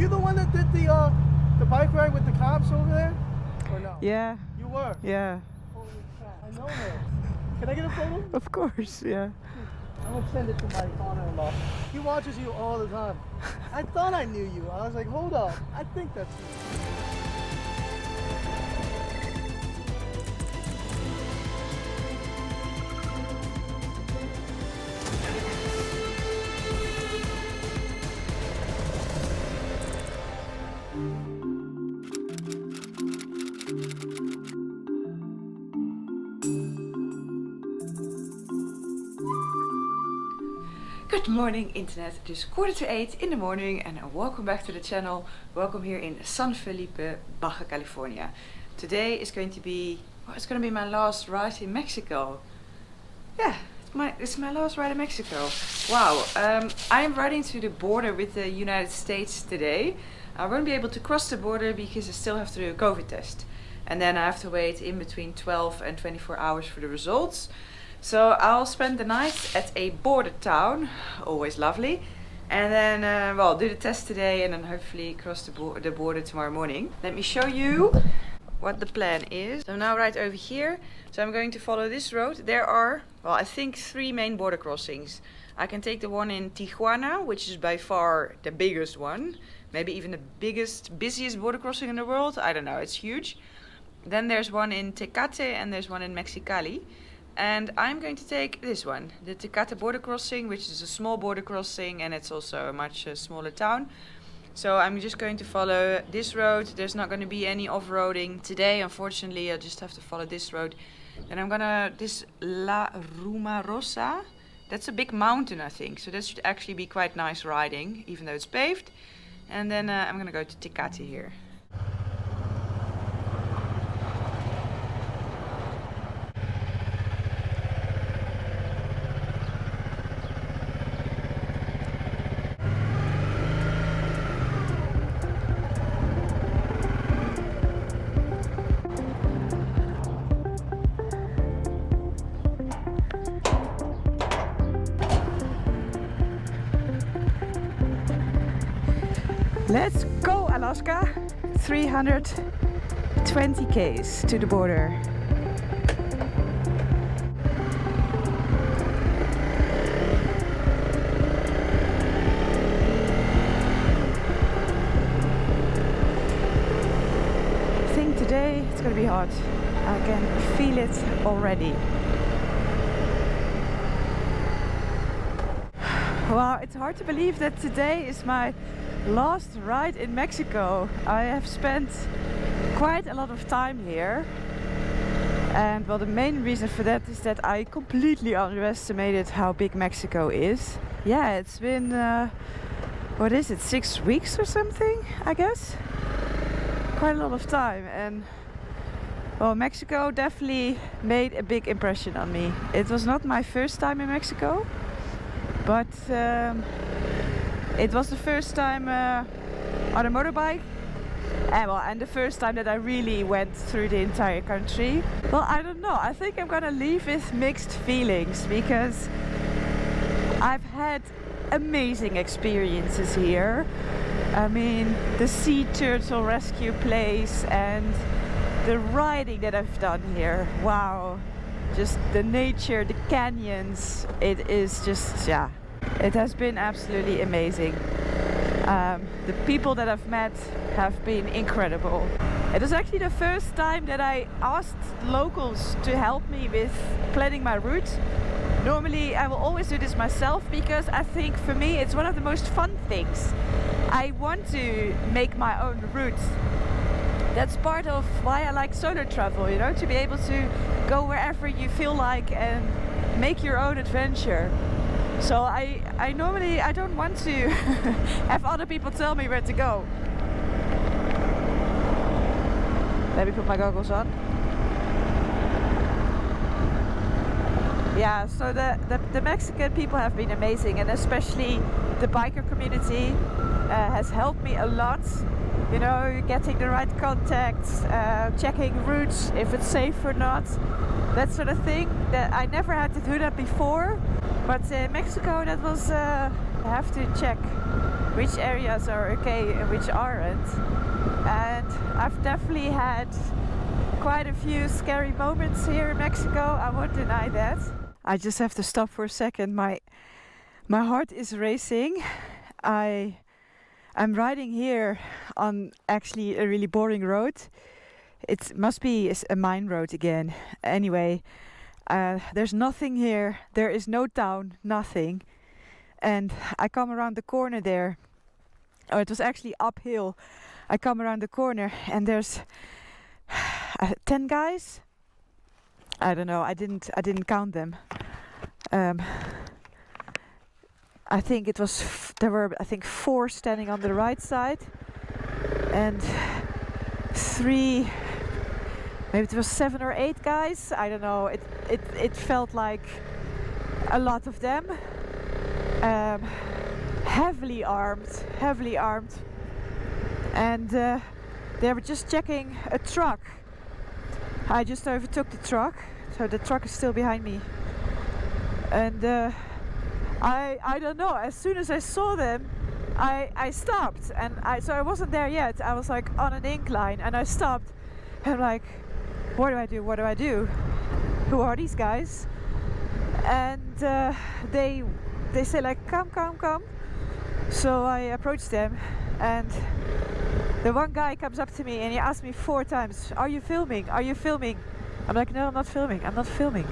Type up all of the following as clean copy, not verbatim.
you the one that did the bike ride with the cops over there? Or no? Yeah. You were? Yeah. Holy crap. I know her. Can I get a photo? Of course, yeah. I'm gonna send it to my father-in-law. He watches you all the time. I thought I knew you. I was like, hold up. I think that's you. Good morning internet, it is 7:45 in the morning and welcome back to the channel. Welcome here in San Felipe, Baja California. Today is going to be, well, it's going to be my last ride in Mexico. Yeah, it's my last ride in Mexico. Wow, I'm riding to the border with the United States today. I won't be able to cross the border because I still have to do a COVID test. And then I have to wait in between 12 and 24 hours for the results. So I'll spend the night at a border town, always lovely, and then well, do the test today and then hopefully cross the border tomorrow morning. Let me show you what the plan is. So I'm now right over here, so I'm going to follow this road. There are, well, I think 3 main border crossings. I can take the one in Tijuana, which is by far the biggest one, maybe even the busiest border crossing in the world. I don't know, it's huge. Then there's one in Tecate and there's one in Mexicali. And I'm going to take this one, the Tecate border crossing, which is a small border crossing and it's also a much smaller town. So I'm just going to follow this road. There's not going to be any off-roading today, unfortunately. I just have to follow this road. Then I'm gonna, this La Rumarosa, that's a big mountain I think. So that should actually be quite nice riding, even though it's paved. And then I'm gonna go to Tecate here. Let's go, Alaska! 320 k's to the border. I think today it's gonna be hot. I can feel it already. Wow, it's hard to believe that today is my last ride in Mexico. I have spent quite a lot of time here, and well, the main reason for that is that I completely underestimated how big Mexico is. Yeah, it's been what is it, 6 weeks or something, I guess. Quite a lot of time, and well, Mexico definitely made a big impression on me. It was not my first time in Mexico, but it was the first time on a motorbike, and the first time that I really went through the entire country. Well, I don't know, I think I'm gonna leave with mixed feelings because I've had amazing experiences here. I mean, the sea turtle rescue place and the riding that I've done here, wow. Just the nature, the canyons, it is just, yeah. It has been absolutely amazing. The people that I've met have been incredible. It was actually the first time that I asked locals to help me with planning my route. Normally I will always do this myself because I think for me it's one of the most fun things. I want to make my own route. That's part of why I like solo travel, you know, to be able to go wherever you feel like and make your own adventure. So I normally, I don't want to have other people tell me where to go. Let me put my goggles on. Yeah, so the Mexican people have been amazing, and especially the biker community has helped me a lot. You know, getting the right contacts, checking routes, if it's safe or not, that sort of thing. That I never had to do that before, but in Mexico that was, I have to check which areas are okay and which aren't. And I've definitely had quite a few scary moments here in Mexico, I won't deny that. I just have to stop for a second. My heart is racing. I'm riding here on actually a really boring road. It must be a mine road again. Anyway, there's nothing here. There is no town, nothing. And I come around the corner there. Oh, it was actually uphill. I come around the corner and there's 10 guys. I don't know. I didn't count them. I think it was there were 4 standing on the right side and 3, maybe it was 7 or 8 guys. I don't know. It felt like a lot of them. Heavily armed, and they were just checking a truck. I just overtook the truck, so the truck is still behind me. And I don't know. As soon as I saw them, I stopped, and so I wasn't there yet. I was like on an incline, and I stopped. And I'm like, what do I do? What do I do? Who are these guys? And they say like, come. So I approached them, and the one guy comes up to me and he asked me 4 times, "Are you filming? Are you filming?" I'm like, "No, I'm not filming. I'm not filming."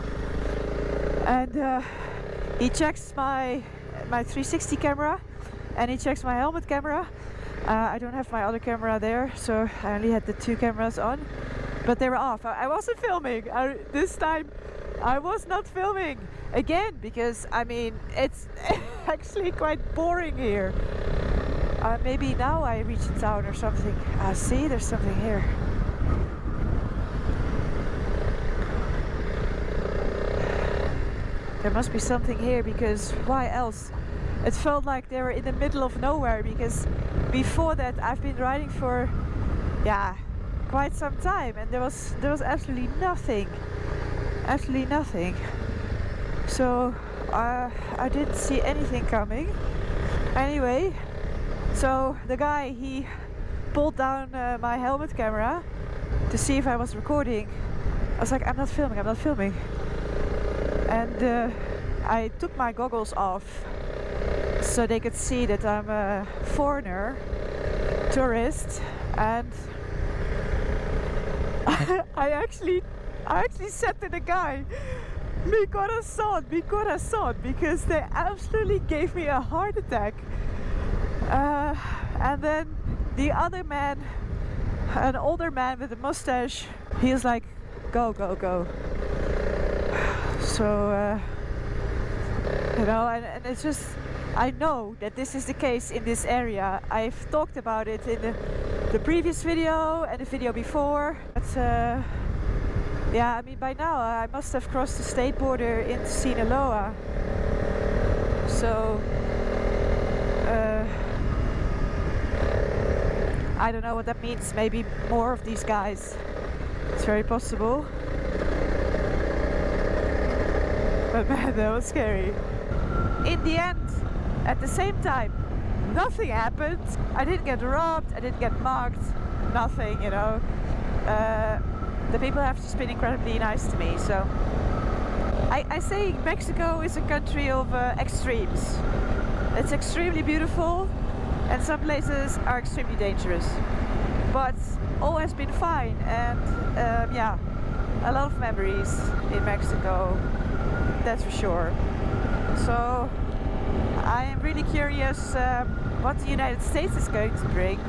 And he checks my 360 camera, and he checks my helmet camera. I don't have my other camera there, so I only had the 2 cameras on, but they were off. I wasn't filming. This time I was not filming again, because I mean it's actually quite boring here. Maybe now I reach a town or something. See, there's something here. There must be something here, because why else? It felt like they were in the middle of nowhere, because before that I've been riding for quite some time, and there was absolutely nothing. Absolutely nothing. So I didn't see anything coming. Anyway, so the guy, he pulled down my helmet camera to see if I was recording. I was like, I'm not filming. And I took my goggles off so they could see that I'm a foreigner, tourist, and I actually said to the guy, mi corazón, because they absolutely gave me a heart attack. And then the other man, an older man with a mustache, he was like, go. So, you know, and it's just, I know that this is the case in this area. I've talked about it in the previous video and the video before. But yeah, I mean, by now I must have crossed the state border into Sinaloa. So I don't know what that means. Maybe more of these guys. It's very possible. But man, that was scary. In the end, at the same time, nothing happened. I didn't get robbed, I didn't get mugged, nothing, you know. The people have just been incredibly nice to me. So I say Mexico is a country of extremes. It's extremely beautiful, and some places are extremely dangerous. But all has been fine, and yeah, a lot of memories in Mexico, that's for sure. So I am really curious what the United States is going to bring.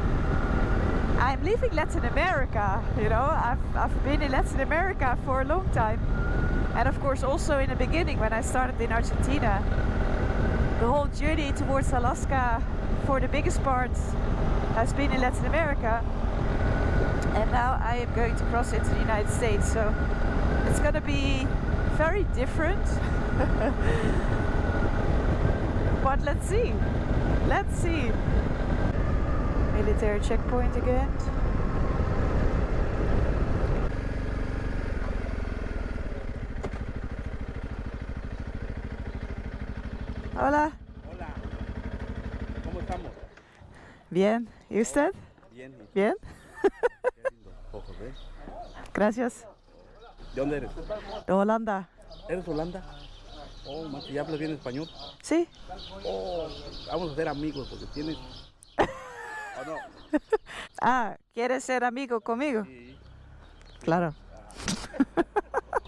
I'm leaving Latin America, you know. I've been in Latin America for a long time, and of course also in the beginning when I started in Argentina. The whole journey towards Alaska for the biggest part has been in Latin America, and now I am going to cross into the United States, so it's going to be very different. But let's see. Military checkpoint again. Hola. Hola, ¿cómo estamos? Bien. ¿Y usted? Bien. Bien. Qué lindo. Ojos, ¿eh? Gracias. ¿De dónde eres? De Holanda. ¿Eres Holanda? Oh, manche, ¿ya hablas bien español? Sí. Oh, vamos a ser amigos porque tienes... ¿O no? Ah, ¿quieres ser amigo conmigo? Sí. Claro.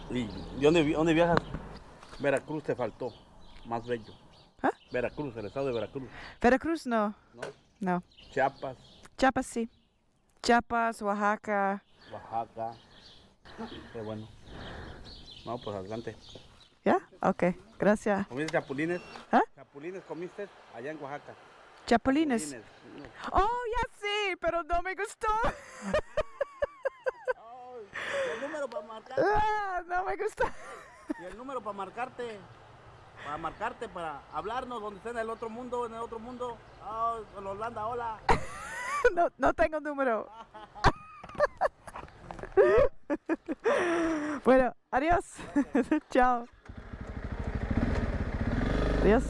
¿Y dónde viajas? Veracruz te faltó, más bello. ¿Ah? Veracruz, el estado de Veracruz. Veracruz no. ¿No? No. Chiapas, Chiapas sí. Chiapas, Oaxaca. Oaxaca. Qué bueno. No, pues adelante. ¿Ya? Ok. Gracias. ¿Comiste chapulines? ¿Ah? ¿Chapulines comiste allá en Oaxaca? Chapulines. Chapulines. Oh, ya sí, pero no me gustó. Ay, ¿y el número para marcar? Ah, no me gustó. ¿Y el número para marcarte? Para marcarte, para hablarnos donde esté en el otro mundo, Ah, en Holanda, hola. No, no tengo número. Bueno, adiós. Chao. Adiós.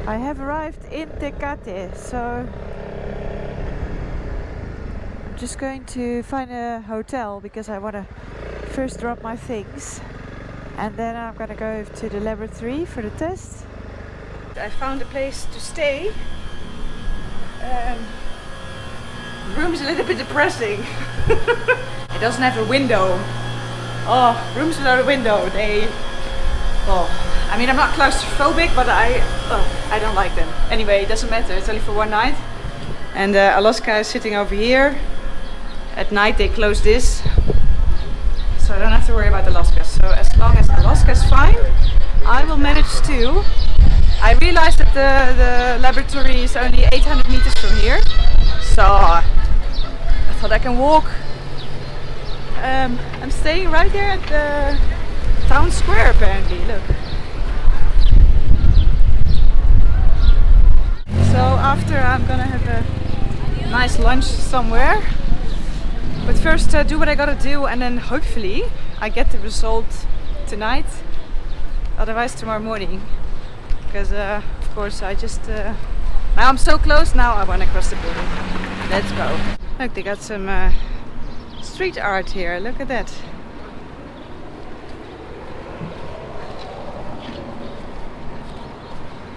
I have arrived in Tecate, so I'm just going to find a hotel because I want to first drop my things and then I'm gonna go to the laboratory for the test. I found a place to stay. The room is a little bit depressing. It doesn't have a window. Oh, rooms without a window, I mean, I'm not claustrophobic, but I don't like them. Anyway, it doesn't matter, it's only for one night. And Alaska is sitting over here. At night they close this, so I don't have to worry about Alaska. So as long as Alaska is fine, I will manage to. I realized that the laboratory is only 800 meters from here, so I thought I can walk. I'm staying right there at the town square apparently, look. So after I'm gonna have a nice lunch somewhere. But first do what I gotta do and then hopefully I get the result tonight. Otherwise tomorrow morning. Because of course I just... now I'm so close, now I wanna cross the border. Let's go. Look, they got some street art here, look at that.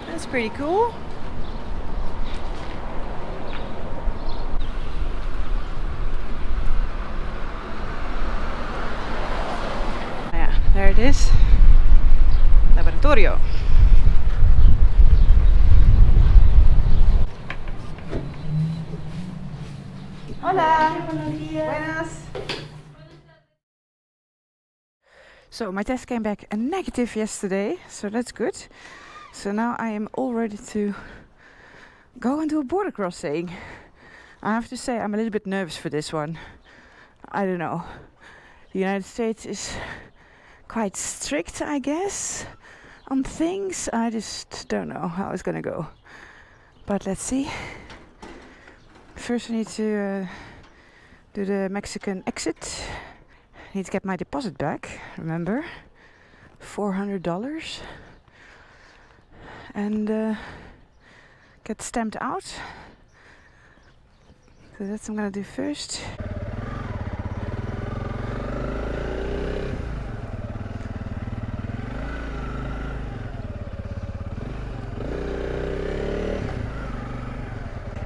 That's pretty cool. Yeah, there it is. Laboratorio. Hola. Buenas. So my test came back a negative yesterday, so that's good. So now I am all ready to go and do a border crossing. I have to say I'm a little bit nervous for this one. I don't know. The United States is quite strict, I guess, on things. I just don't know how it's gonna go. But let's see. First we need to do the Mexican exit. need to get my deposit back, remember? $400. And get stamped out. So that's what I'm gonna do first.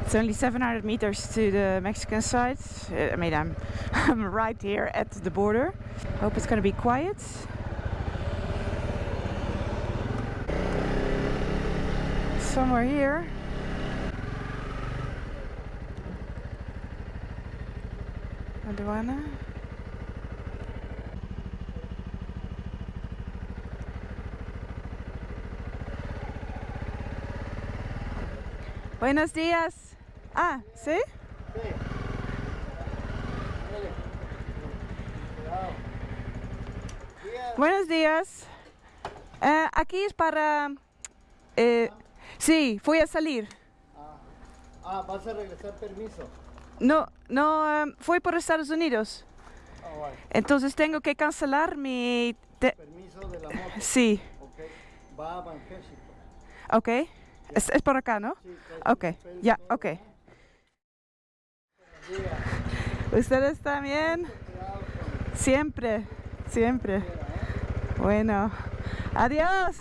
It's only 700 meters to the Mexican side. I mean, I'm right here at the border. Hope it's gonna be quiet. Somewhere here. Aduana. Buenos días. Ah, ¿sí? Sí. Buenos días. Aquí es para... sí, voy a salir. Vas a regresar permiso. No, fui por Estados Unidos. Bueno. Entonces tengo que cancelar mi... Permiso de la moto. Sí. Okay. Va a Banjército. Ok. Es por acá, ¿no? Sí, Ok, ya, ok. ¿Ustedes también? Siempre, siempre. Bueno, adiós.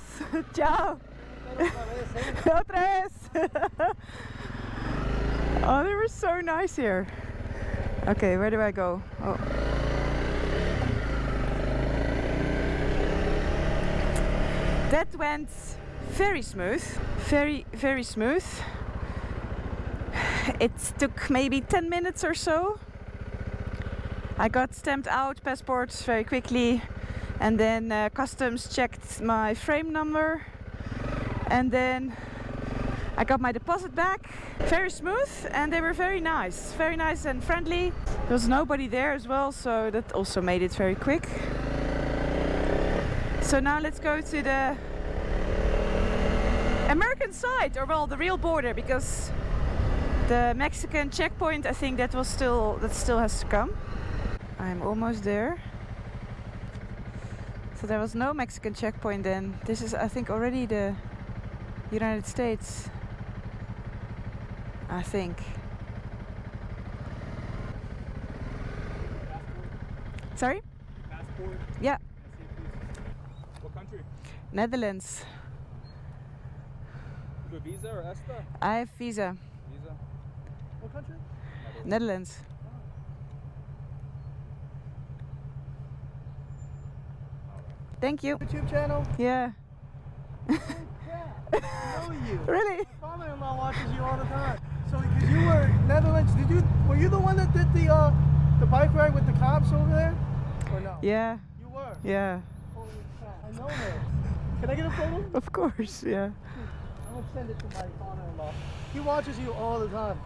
Chao. Otra vez. Oh, they were so nice here. Okay, where do I go? Oh. That went very smooth. Very, very smooth. It took maybe 10 minutes or so. I got stamped out passports very quickly, and then customs checked my frame number, and then I got my deposit back. Very smooth, and they were very nice and friendly. There was nobody there as well, so that also made it very quick. So now let's go to the American side, or well, the real border, because the Mexican checkpoint, I think that still has to come. I'm almost there. So there was no Mexican checkpoint then. This is, I think, already the United States. I think. Passport? Sorry? Passport? Yeah. What country? Netherlands. You have a visa or ESTA? I have visa. Visa? What country? Netherlands. Thank you. YouTube channel? Yeah. Yeah, I know you. Really? My father-in-law watches you all the time. So, because you were in Netherlands, were you the one that did the bike ride with the cops over there? Or no? Yeah. You were? Yeah. Holy crap. I know her. Can I get a photo? Of course, yeah. I'm gonna send it to my father-in-law. He watches you all the time.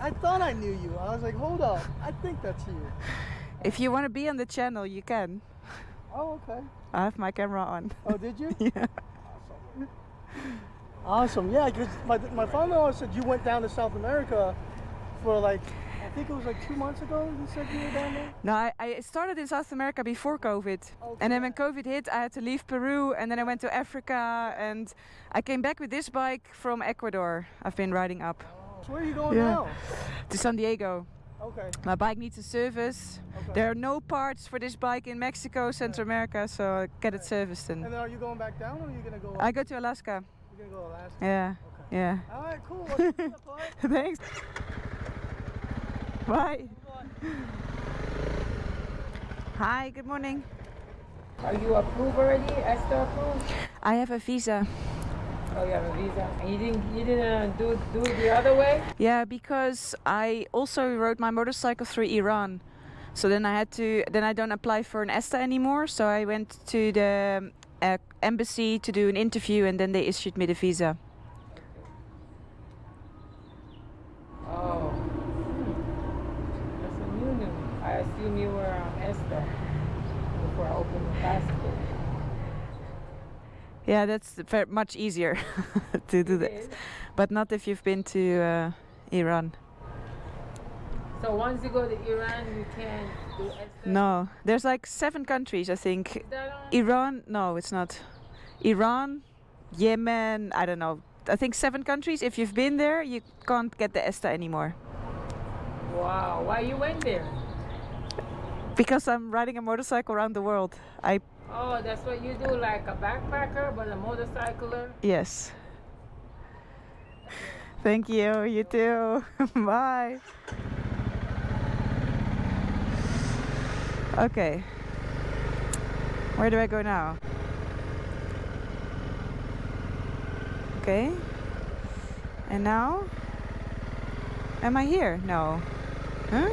I thought I knew you. I was like, hold up. I think that's you. If you want to be on the channel, you can. Oh, okay. I have my camera on. Oh, did you? Yeah. Awesome. Yeah, because my father-in-law said you went down to South America for like, I think it was like 2 months ago. You said you were down there? No, I started in South America before COVID. Okay. And then when COVID hit, I had to leave Peru, and then I went to Africa, and I came back with this bike from Ecuador. I've been riding up So where are you going now? to San Diego. Okay. My bike needs a service. Okay. There are no parts for this bike in Mexico, Central America, so I get it serviced. And And then are you going back down or are you going to go up? I go to Alaska. You're going to go to Alaska? Yeah, Okay. yeah. All right, cool. Well, keep it up, all right? Thanks. Bye. Hi, good morning. Are you approved already? ESTA approved? I have a visa. Oh, you have a visa. And you didn't do it the other way? Yeah, because I also rode my motorcycle through Iran. So then I don't apply for an ESTA anymore. So I went to the embassy to do an interview, and then they issued me the visa. Oh. That's a new. I assume you were on ESTA before I opened the passport. Yeah, that's very much easier to do that. is? But not if you've been to Iran. So once you go to Iran, you can't do Esther? No, there's like 7 countries, I think. Is that on? Iran? No, it's not. Iran, Yemen, I don't know. I think 7 countries. If you've been there, you can't get the ESTA anymore. Wow, why you went there? Because I'm riding a motorcycle around the world. Oh, that's what you do, like a backpacker, but a motorcycler? Yes. Thank you, you too. Bye. Okay. Where do I go now? Okay. And now? Am I here? No. Huh?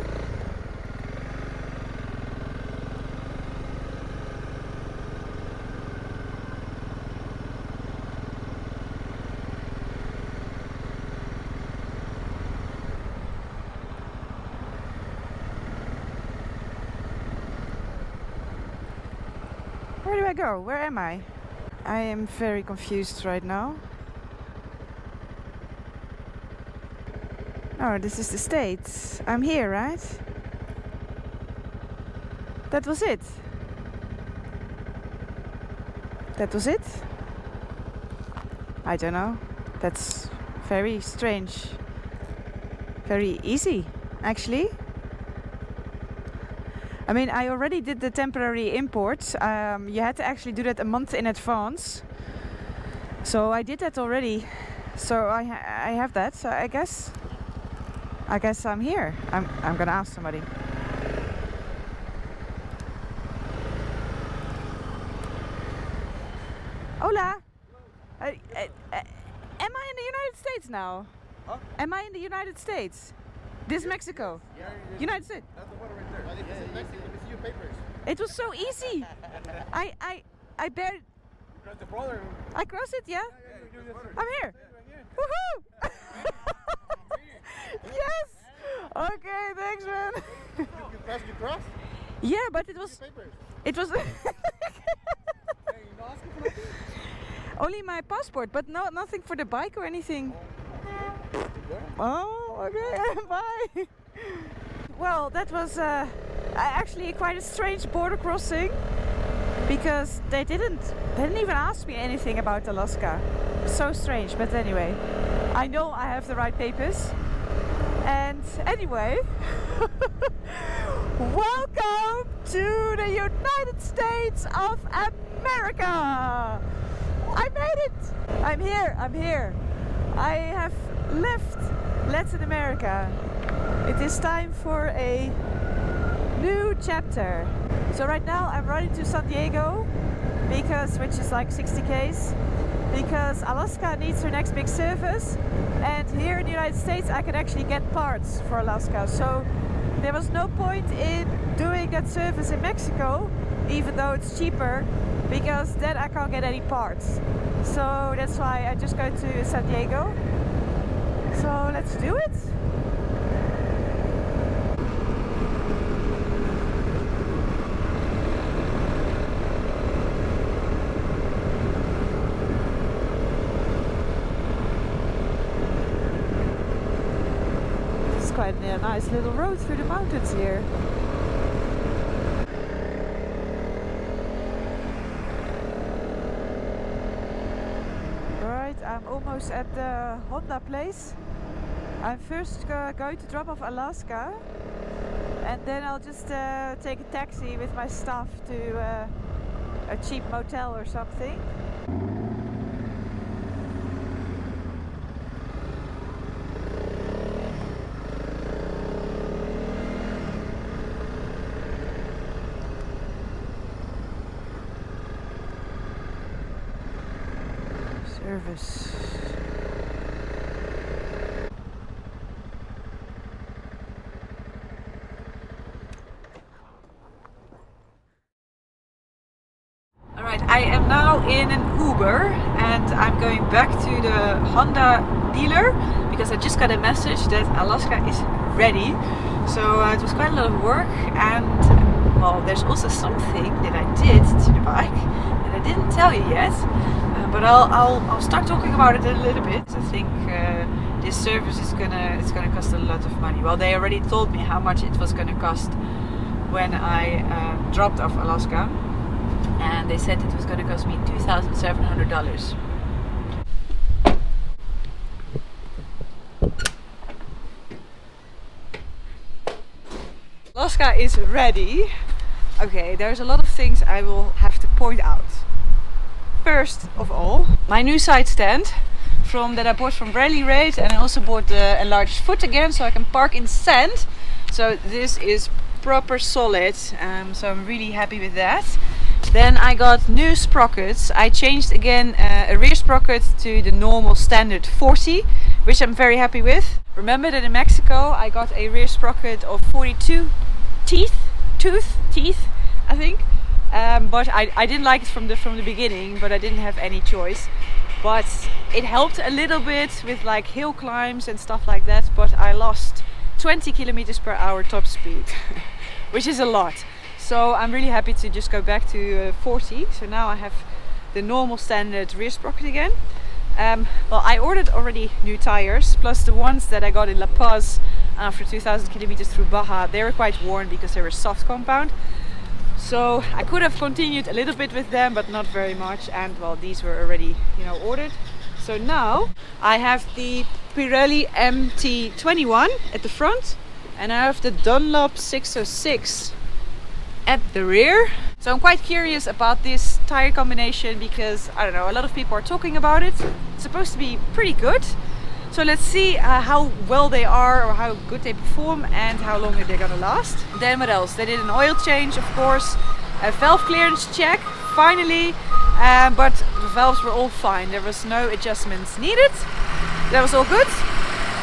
Where do I go? Where am I? I am very confused right now. Oh, this is the States. I'm here, right? That was it. That was it? I don't know. That's very strange. Very easy, actually. I mean, I already did the temporary import. You had to actually do that a month in advance. So I did that already. So I have that. So I guess I'm here. I'm gonna ask somebody. Hola. Am I in the United States now? Huh? Am I in the United States? This Mexico. United States. That's the border right there. This is Mexico. Let me see your papers. It was so easy. I barely. Across the border. I crossed it, yeah? I'm here. Woohoo! Yes! Okay, thanks, man. You crossed? Yeah, but it was. Papers. It was. Only my passport, but nothing for the bike or anything. Oh, okay. Bye. Well, that was actually quite a strange border crossing because they didn't even ask me anything about Alaska. So strange, but anyway, I know I have the right papers. And anyway, welcome to the United States of America. I made it. I'm here. I have left Latin America. It is time for a new chapter. So right now I'm running to San Diego which is like 60 km, because Alaska needs her next big service, and here in the United States I can actually get parts for Alaska. So there was no point in doing that service in Mexico, even though it's cheaper, because then I can't get any parts. So that's why I just go to San Diego. So let's do it. It's quite a nice little road through the mountains here. Alright, I'm almost at the Honda place. I'm first going to drop off Alaska, and then I'll just take a taxi with my stuff to a cheap motel or something. Service. Alright, I am now in an Uber and I'm going back to the Honda dealer because I just got a message that Alaska is ready. So it was quite a lot of work, and well, there's also something that I did to the bike that I didn't tell you yet. But I'll start talking about it a little bit. I think this service is gonna cost a lot of money. Well, they already told me how much it was gonna cost when I dropped off Alaska, and they said it was going to cost me $2,700. Alaska is ready. Okay, there's a lot of things I will have to point out. First of all, my new side stand that I bought from Rally Raid, and I also bought the enlarged foot again so I can park in sand. So this is proper solid, so I'm really happy with that. Then I got new sprockets. I changed again a rear sprocket to the normal standard 40, which I'm very happy with. Remember that in Mexico I got a rear sprocket of 42 teeth, I think. But I didn't like it from the beginning, but I didn't have any choice. But it helped a little bit with like hill climbs and stuff like that, but I lost 20 kilometers per hour top speed, which is a lot. So I'm really happy to just go back to 40. So now I have the normal standard rear sprocket again. Well, I ordered already new tires, plus the ones that I got in La Paz after 2,000 kilometers through Baja. They were quite worn because they were soft compound. So I could have continued a little bit with them, but not very much. And well, these were already, ordered. So now I have the Pirelli MT21 at the front, and I have the Dunlop 606 at the rear. So I'm quite curious about this tire combination because, I don't know, a lot of people are talking about it. It's supposed to be pretty good. So let's see how well they are, or how good they perform, and how long they're gonna last. Then what else? They did an oil change, of course, a valve clearance check, finally, but the valves were all fine. There was no adjustments needed. That was all good.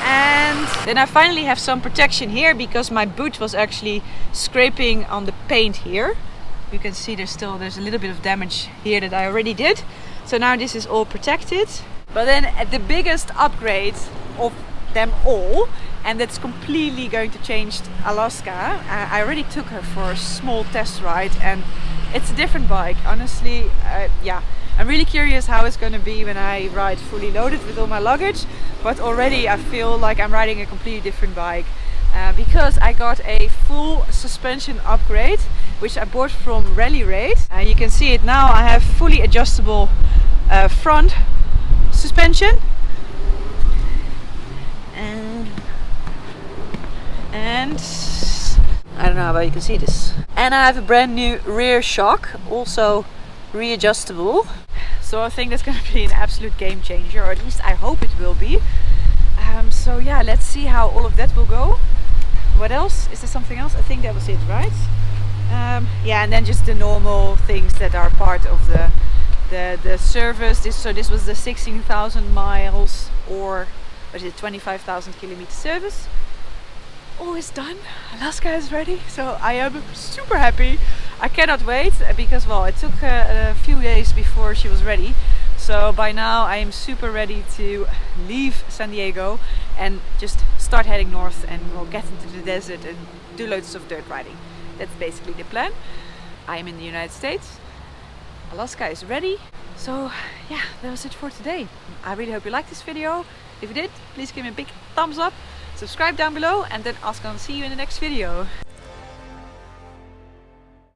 And then I finally have some protection here because my boot was actually scraping on the paint here. You can see there's a little bit of damage here that I already did. So now this is all protected. But then the biggest upgrade of them all, and that's completely going to change Alaska. I already took her for a small test ride, and it's a different bike. Honestly, yeah, I'm really curious how it's going to be when I ride fully loaded with all my luggage. But already I feel like I'm riding a completely different bike because I got a full suspension upgrade, which I bought from Rally Raid. You can see it now. I have fully adjustable front suspension, and I don't know how you can see this. And I have a brand new rear shock, also readjustable. So I think that's going to be an absolute game changer, or at least I hope it will be. So yeah, let's see how all of that will go. What else? Is there something else? I think that was it, right? Yeah, and then just the normal things that are part of the service. This was the 16,000 miles, or what is it, 25,000 kilometer service. All is done. Alaska is ready, so I am super happy. I cannot wait because, well, it took a few days before she was ready. So by now I am super ready to leave San Diego and just start heading north, and we'll get into the desert and do loads of dirt riding. That's basically the plan. I am in the United States. Alaska is ready. So yeah, that was it for today. I really hope you liked this video. If you did, please give me a big thumbs up, subscribe down below, and then I'll see you in the next video.